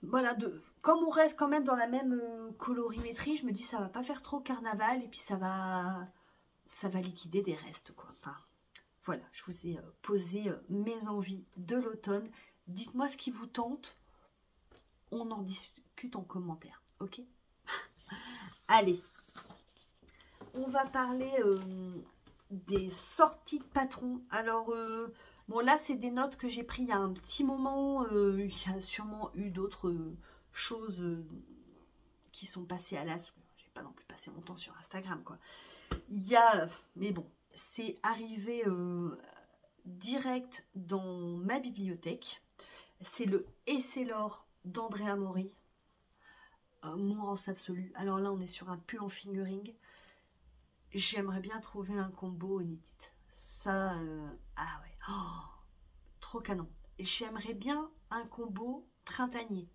Voilà, comme on reste quand même dans la même colorimétrie, je me dis ça va pas faire trop carnaval et puis ça va liquider des restes, quoi. Enfin, voilà, je vous ai posé mes envies de l'automne. Dites-moi ce qui vous tente. On en discute en commentaire, ok? Allez, on va parler des sorties de patrons. Alors, bon là, c'est des notes que j'ai prises il y a un petit moment. Il y a sûrement eu d'autres choses qui sont passées à l'as. J'ai pas non plus passé mon temps sur Instagram, quoi. Il y a, mais bon, c'est arrivé direct dans ma bibliothèque. C'est le Essilor d'Andrea Mori. Mourance absolue. Alors là, on est sur un pull en fingering. J'aimerais bien trouver un combo Knit-It. Ça, ah ouais, oh, trop canon. J'aimerais bien un combo printanier.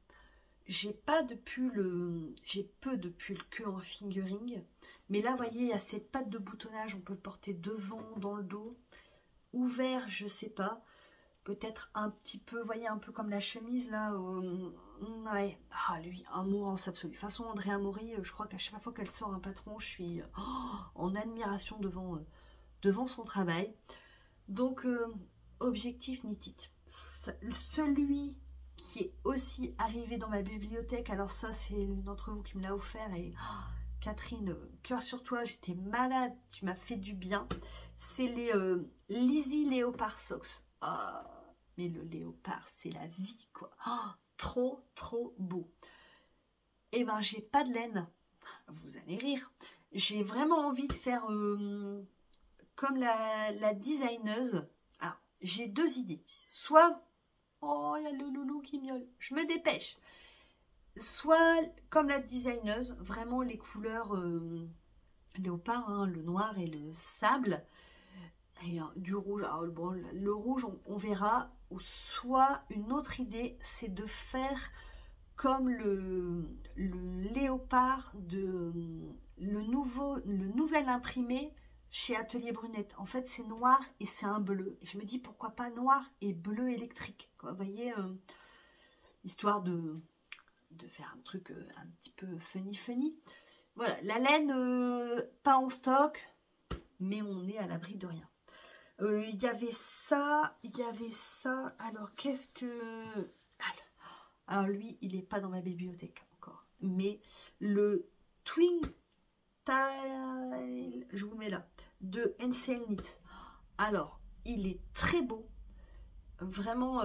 J'ai pas de pull, j'ai peu de pull que en fingering. Mais là, vous voyez, il y a cette patte de boutonnage. On peut le porter devant, dans le dos. Ouvert, je sais pas. Peut-être un petit peu, vous voyez, un peu comme la chemise là. Ouais, ah lui, un Mourance absolu. De toute façon, Andrea Mori, je crois qu'à chaque fois qu'elle sort un patron, je suis en admiration devant son travail. Donc, objectif Knit-It. Celui qui est aussi arrivé dans ma bibliothèque, alors ça, c'est l'une d'entre vous qui me l'a offert. Et Catherine, cœur sur toi, j'étais malade, tu m'as fait du bien. C'est les Lizzie Léopard Socks. Oh, mais le léopard, c'est la vie, quoi. Oh, trop, trop beau. Et ben, j'ai pas de laine. Vous allez rire. J'ai vraiment envie de faire comme la designeuse. Alors, j'ai deux idées. Soit, oh, il y a le loulou qui miaule. Je me dépêche. Soit, comme la designeuse, vraiment les couleurs léopard, hein, le noir et le sable. Et du rouge, alors bon, le rouge on verra, ou soit une autre idée, c'est de faire comme le léopard de le nouvel imprimé chez Atelier Brunette. En fait, c'est noir et c'est un bleu. Et je me dis, pourquoi pas noir et bleu électrique, quoi. Vous voyez, histoire de faire un truc un petit peu funny. Voilà, la laine, pas en stock, mais on est à l'abri de rien. Il y avait ça, alors qu'est-ce que... Alors lui, il n'est pas dans ma bibliothèque encore, mais le Twin Tile, je vous le mets là, de NCL Knit. Alors, il est très beau, vraiment,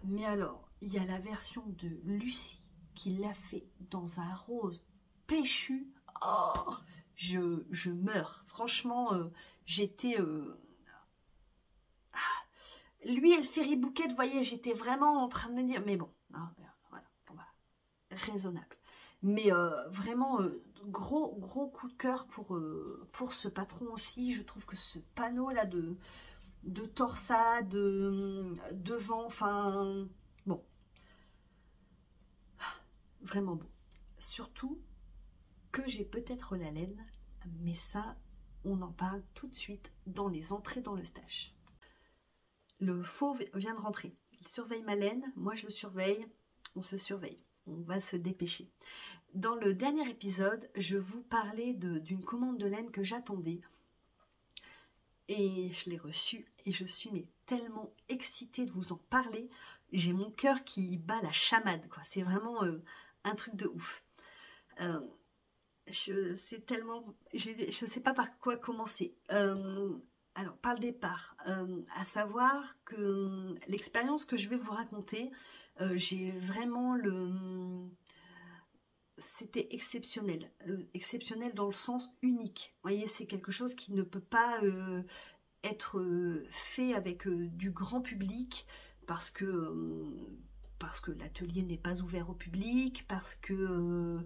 mais alors, il y a la version de Lucie qui l'a fait dans un rose péchu. Oh, je meurs. Franchement, j'étais... lui et le Fairy Bouquet, vous voyez, j'étais vraiment en train de me dire, mais bon, hein, voilà, bon, bah, raisonnable. Mais vraiment, gros coup de cœur pour ce patron aussi. Je trouve que ce panneau là de torsade, devant, enfin, bon, vraiment beau. Surtout que j'ai peut-être la laine, mais ça, on en parle tout de suite dans les entrées dans le stash. Le fauve vient de rentrer. Il surveille ma laine, moi je le surveille, on se surveille, on va se dépêcher. Dans le dernier épisode, je vous parlais d'une commande de laine que j'attendais. Et je l'ai reçue et je suis mais tellement excitée de vous en parler. J'ai mon cœur qui bat la chamade, quoi. C'est vraiment un truc de ouf. C'est tellement... Je ne sais pas par quoi commencer. Alors, par le départ, à savoir que l'expérience que je vais vous raconter, j'ai vraiment c'était exceptionnel. Exceptionnel dans le sens unique. Vous voyez, c'est quelque chose qui ne peut pas être fait avec du grand public parce que l'atelier n'est pas ouvert au public, parce que...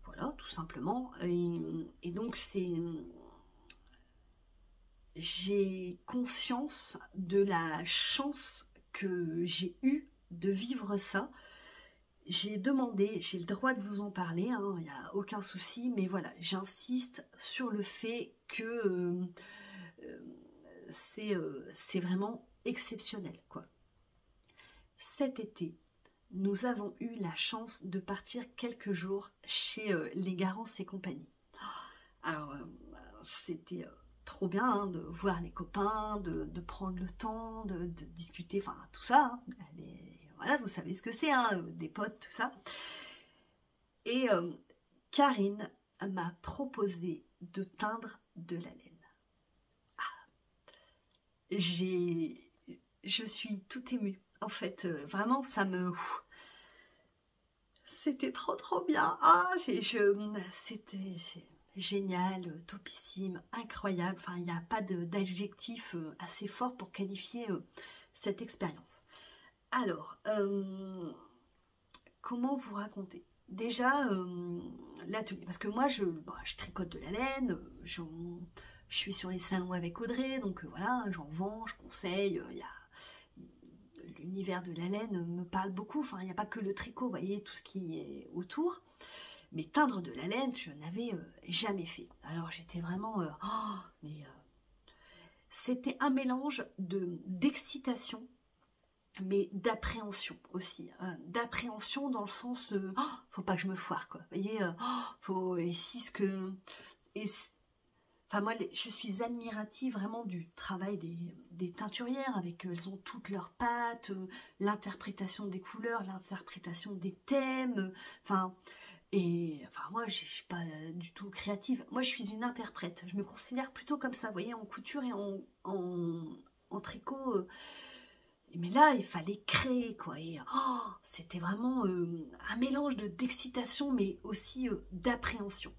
voilà, tout simplement. Et donc, j'ai conscience de la chance que j'ai eue de vivre ça. J'ai demandé, j'ai le droit de vous en parler, hein, il n'y a aucun souci, mais voilà, j'insiste sur le fait que c'est vraiment exceptionnel, quoi. Cet été, nous avons eu la chance de partir quelques jours chez les Garance et compagnie. Alors, c'était trop bien, hein, de voir les copains, de prendre le temps, de discuter, enfin tout ça. Hein. Voilà, vous savez ce que c'est, hein, des potes, tout ça. Et Karine m'a proposé de teindre de la laine. Ah, je suis tout émue. En fait, vraiment, ça me... C'était trop bien. Ah, c'était génial, topissime, incroyable. Enfin, il n'y a pas d'adjectif assez fort pour qualifier cette expérience. Alors, comment vous raconter? Déjà, l'atelier, parce que moi, je tricote de la laine, je suis sur les salons avec Audrey, donc voilà, j'en vends, je conseille, l'univers de la laine me parle beaucoup, enfin, il n'y a pas que le tricot, vous voyez, tout ce qui est autour. Mais teindre de la laine, je n'avais jamais fait. Alors j'étais vraiment... c'était un mélange d'excitation, mais d'appréhension aussi. D'appréhension dans le sens... faut pas que je me foire, quoi. Vous voyez, faut... Et si ce que... Enfin, moi, je suis admirative vraiment du travail des teinturières, avec elles ont toutes leurs pattes, l'interprétation des couleurs, l'interprétation des thèmes, enfin... Et enfin, moi, je ne suis pas du tout créative. Moi, je suis une interprète. Je me considère plutôt comme ça, vous voyez, en couture et en tricot. Mais là, il fallait créer, quoi. Et c'était vraiment un mélange d'excitation, mais aussi d'appréhension.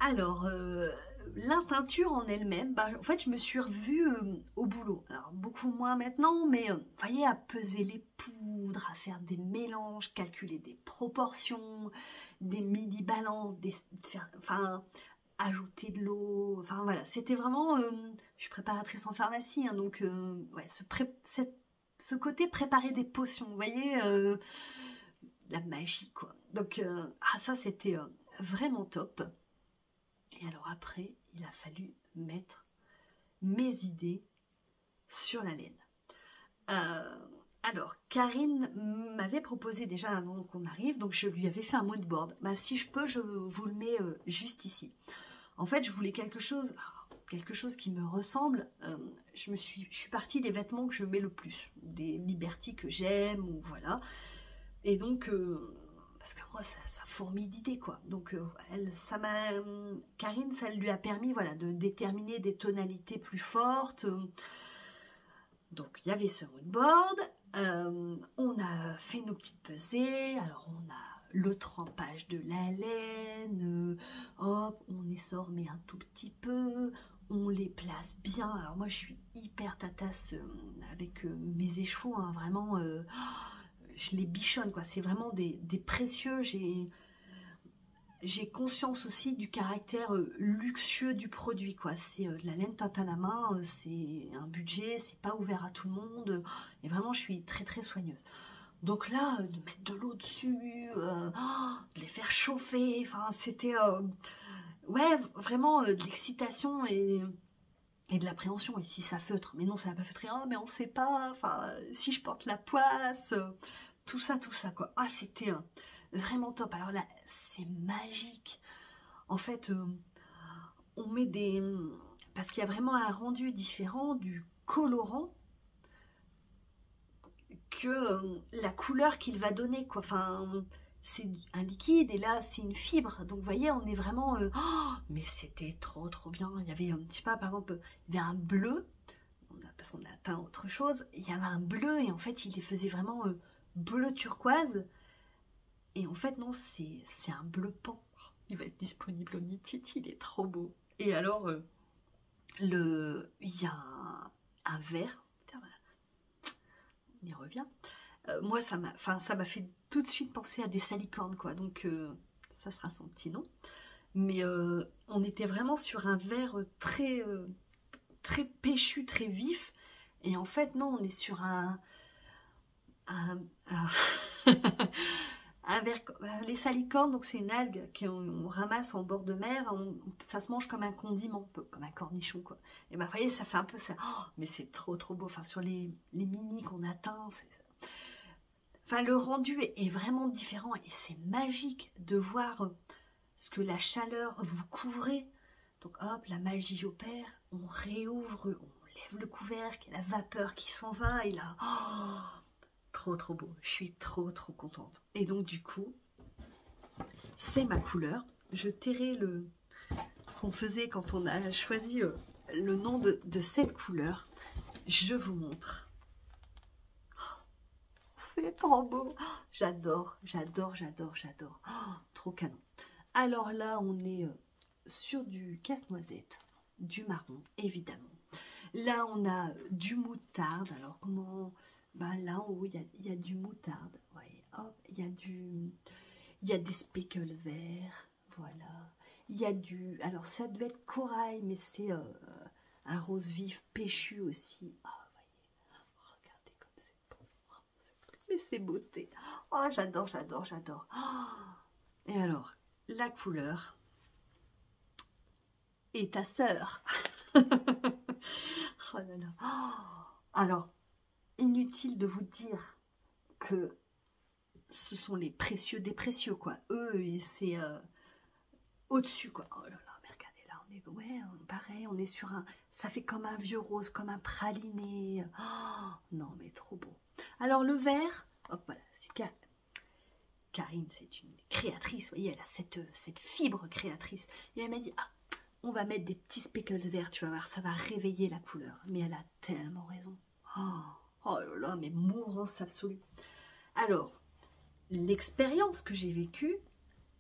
Alors, la teinture en elle-même, en fait, je me suis revue au boulot. Alors, beaucoup moins maintenant, mais vous voyez, à peser les poudres, à faire des mélanges, calculer des proportions, des midi-balances, enfin, ajouter de l'eau. Enfin, voilà, c'était vraiment... je suis préparatrice en pharmacie, hein, donc, ouais, ce côté préparer des potions, vous voyez, la magie, quoi. Donc, ça, c'était vraiment top. Et alors après, il a fallu mettre mes idées sur la laine. Alors, Karine m'avait proposé déjà avant qu'on arrive, donc je lui avais fait un mood board. Bah, si je peux, je vous le mets juste ici. En fait, je voulais quelque chose qui me ressemble. Je suis partie des vêtements que je mets le plus, des Liberty que j'aime, ou voilà. Et donc, parce que moi, ça fourmille d'idées, quoi. Donc, Karine, ça lui a permis, voilà, de déterminer des tonalités plus fortes. Donc, il y avait ce mood board. On a fait nos petites pesées. Alors, on a le trempage de la laine. Hop, on essore mais un tout petit peu. On les place bien. Alors, moi, je suis hyper tatasse avec mes échevaux. Hein, vraiment, je les bichonne, quoi. C'est vraiment des précieux. J'ai conscience aussi du caractère luxueux du produit, quoi. C'est de la laine teinte à la main, c'est un budget, c'est pas ouvert à tout le monde. Et vraiment, je suis très très soigneuse. Donc là, de mettre de l'eau dessus, de les faire chauffer, enfin, c'était ouais, vraiment de l'excitation et de l'appréhension. Et si ça feutre, mais non, ça va pas feutrer, oh, mais on sait pas, enfin, si je porte la poisse, tout ça, quoi. Ah, c'était vraiment top. Alors là, c'est magique. En fait, on met des... Parce qu'il y a vraiment un rendu différent du colorant que la couleur qu'il va donner, quoi. Enfin, c'est un liquide et là, c'est une fibre. Donc, vous voyez, on est vraiment... oh, mais c'était trop bien. Il y avait, je sais pas, par exemple, il y avait un bleu, parce qu'on a teint autre chose. Il y avait un bleu et en fait, il les faisait vraiment bleu turquoise. Et en fait, non, c'est un bleu pan. Il va être disponible au Knit It, il est trop beau. Et alors, il y a un vert. On y revient. Moi, ça m'a fait tout de suite penser à des salicornes, quoi. Donc, ça sera son petit nom. Mais on était vraiment sur un vert très péchu, très vif. Et en fait, non, on est sur un vert, les salicornes, donc c'est une algue qu'on ramasse en bord de mer, ça se mange comme un condiment, un peu comme un cornichon, quoi. Et ben, vous voyez, ça fait un peu ça. Oh, mais c'est trop beau. Enfin, sur les mini qu'on atteint, enfin, le rendu est vraiment différent et c'est magique de voir ce que la chaleur vous couvrez. Donc hop, la magie opère, on réouvre, on lève le couvercle, la vapeur qui s'en va et là, oh, trop beau. Je suis trop contente. Et donc du coup, c'est ma couleur. Je tairai ce qu'on faisait quand on a choisi le nom de cette couleur. Je vous montre. C'est trop beau. J'adore. Oh, trop canon. Alors là, on est sur du casse-noisette, du marron, évidemment. Là, on a du moutarde. Alors, comment... Ben, là, en haut, il y a du moutarde. Vous voyez, hop, il y a des speckles verts. Voilà. Il y a du... Alors, ça devait être corail, mais c'est un rose vif péchu aussi. Ah, mais c'est beauté. Oh, j'adore. Et alors, la couleur et ta sœur. Oh là là. Alors, inutile de vous dire que ce sont les précieux des précieux, quoi. Eux, c'est au-dessus, quoi. Oh là là, mais regardez là, on est, ouais, pareil, on est sur un... Ça fait comme un vieux rose, comme un praliné. Oh, non, mais trop beau. Alors, le vert, hop, voilà, c'est Karine, c'est une créatrice, vous voyez, elle a cette fibre créatrice. Et elle m'a dit, ah, on va mettre des petits speckles verts, tu vas voir, ça va réveiller la couleur. Mais elle a tellement raison. Oh là là, mais mourance absolue. Alors, l'expérience que j'ai vécue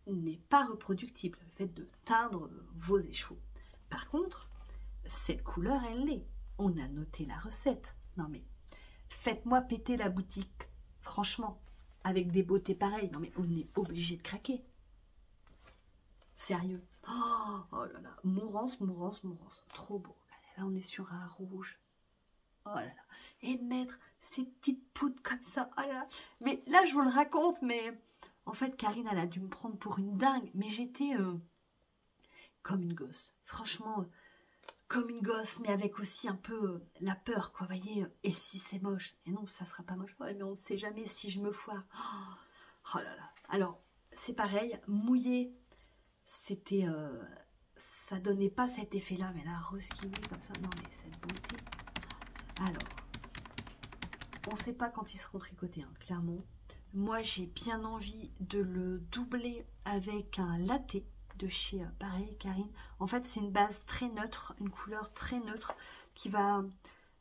n'est pas reproductible, le fait de teindre vos échevaux. Par contre, cette couleur, elle l'est. On a noté la recette. Non mais, faites-moi péter la boutique. Franchement, avec des beautés pareilles. Non mais, on est obligé de craquer. Sérieux. Oh là là, mourance. Trop beau. Là, on est sur un rouge. Oh là là. Et de mettre ces petites poudres comme ça. Oh là là. Mais là, je vous le raconte, mais En fait, Karine, elle a dû me prendre pour une dingue, mais j'étais comme une gosse. Franchement, comme une gosse, mais avec aussi un peu la peur, quoi. Vous voyez, et si c'est moche? Et non, ça sera pas moche. Ouais, mais on ne sait jamais si je me foire. Oh là là. Alors, c'est pareil, mouillé, c'était... ça donnait pas cet effet-là, mais là, reskinny comme ça, non, mais cette beauté. Alors, on ne sait pas quand ils seront tricotés, hein, clairement. Moi, j'ai bien envie de le doubler avec un latte de chez, pareil, Karine. En fait, c'est une base très neutre, une couleur très neutre qui va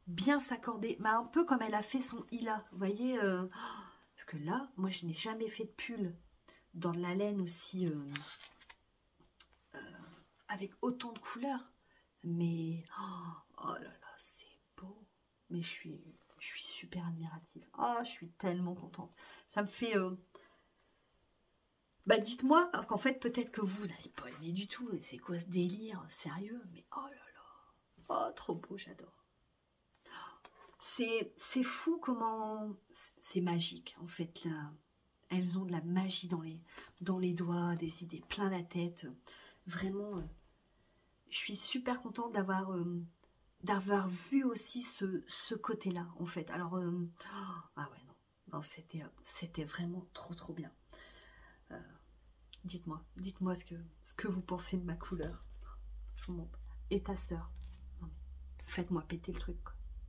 bien s'accorder. Mais un peu comme elle a fait son Ila, vous voyez. Parce que là, moi, je n'ai jamais fait de pull dans de la laine aussi, avec autant de couleurs. Mais, oh là là, c'est beau. Mais je suis super admirative. Ah, je suis tellement contente. Ça me fait... Bah dites-moi, parce qu'en fait peut-être que vous n'avez pas aimé du tout, et c'est quoi ce délire, sérieux, mais oh là là, oh trop beau, j'adore. C'est fou comment, c'est magique en fait, là. Elles ont de la magie dans les doigts, des idées plein la tête, vraiment, je suis super contente d'avoir vu aussi ce côté-là en fait. Alors, ah ouais non c'était vraiment trop bien. Dites-moi ce que vous pensez de ma couleur. Je vous montre. Et ta sœur. Faites-moi péter le truc.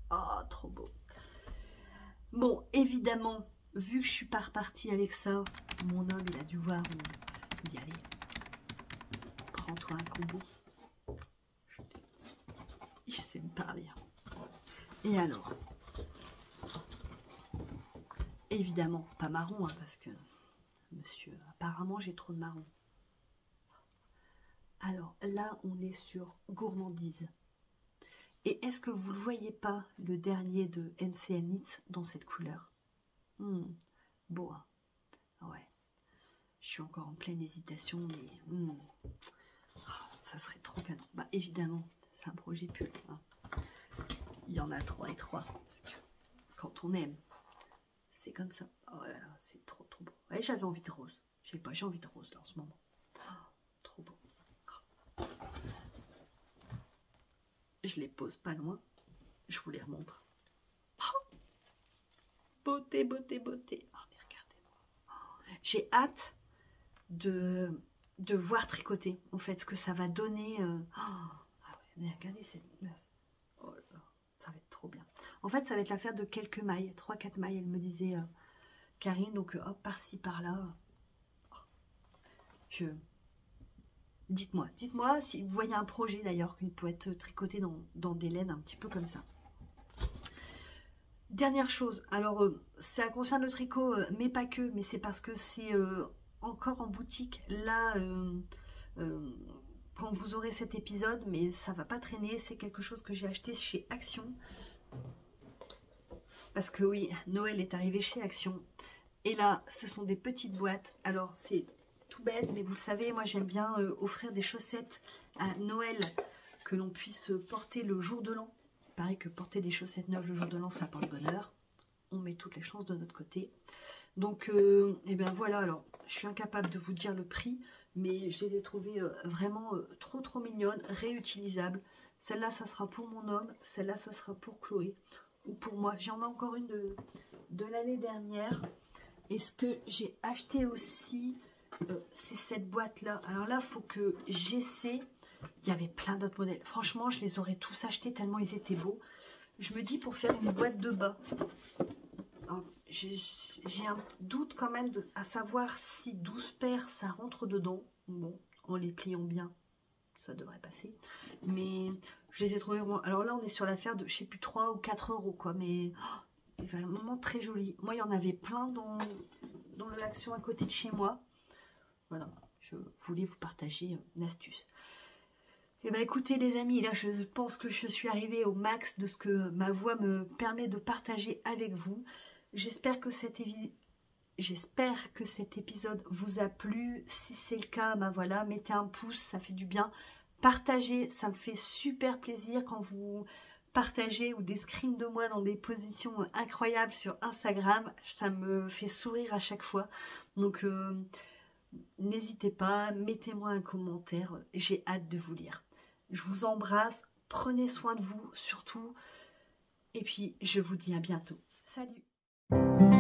Oh, trop beau. Bon, évidemment, vu que je suis pas repartie avec ça, mon homme, il a dû voir. Il dit, allez, prends-toi un combo. Il sait me parler. Et alors, évidemment, pas marron, hein, parce que... Monsieur, apparemment j'ai trop de marron. Alors là, on est sur gourmandise. Et est-ce que vous ne le voyez pas, le dernier de NCL Knits dans cette couleur? Beau, hein? Ouais. Je suis encore en pleine hésitation, mais ça serait trop canon. Bah évidemment, c'est un projet pull. Hein. Il y en a 3 et 3. Parce que quand on aime, c'est comme ça. Oh là là, c'est trop beau. Ouais, j'avais envie de rose. Je sais pas, j'ai envie de rose là en ce moment. Trop beau. Je les pose pas loin. Je vous les remontre. Beauté, beauté, beauté. Oh, mais regardez-moi. J'ai hâte de voir tricoter. En fait, ce que ça va donner. Ah ouais, mais regardez cette glace. Oh là là, ça va être trop bien. En fait, ça va être l'affaire de quelques mailles. 3-4 mailles, elle me disait Karine. Donc, hop, par-ci, par-là. Dites-moi si vous voyez un projet d'ailleurs qui peut être tricoté dans des laines un petit peu comme ça. Dernière chose, alors ça concerne le tricot, mais pas que, mais c'est parce que c'est encore en boutique là quand vous aurez cet épisode, mais ça va pas traîner, c'est quelque chose que j'ai acheté chez Action. Parce que oui, Noël est arrivé chez Action. Et là, ce sont des petites boîtes. Alors c'est tout bête, mais vous le savez, moi j'aime bien offrir des chaussettes à Noël que l'on puisse porter le jour de l'an. Il paraît que porter des chaussettes neuves le jour de l'an, ça apporte bonheur. On met toutes les chances de notre côté. Donc, et bien voilà, alors je suis incapable de vous dire le prix, mais je les ai trouvées vraiment trop mignonnes, réutilisables. Celle-là, ça sera pour mon homme, celle-là, ça sera pour Chloé ou pour moi. J'en ai encore une de l'année dernière. Et ce que j'ai acheté aussi, c'est cette boîte-là. Alors là, il faut que j'essaie. Il y avait plein d'autres modèles. Franchement, je les aurais tous achetés tellement ils étaient beaux. Je me dis pour faire une boîte de bas. J'ai un doute quand même à savoir si 12 paires, ça rentre dedans. Bon, en les pliant bien, ça devrait passer. Mais je les ai trouvés... Alors là, on est sur l'affaire de, je sais plus, 3 ou 4 euros, quoi. Mais vraiment très joli. Moi, il y en avait plein dans l'Action à côté de chez moi. Voilà, je voulais vous partager une astuce. Et bien écoutez les amis, là je pense que je suis arrivée au max de ce que ma voix me permet de partager avec vous. J'espère que cet épisode vous a plu. Si c'est le cas, ben voilà, mettez un pouce, ça fait du bien. Partagez, ça me fait super plaisir quand vous partager ou des screens de moi dans des positions incroyables sur Instagram. Ça me fait sourire à chaque fois. Donc n'hésitez pas, mettez-moi un commentaire. J'ai hâte de vous lire. Je vous embrasse. Prenez soin de vous surtout. Et puis je vous dis à bientôt. Salut!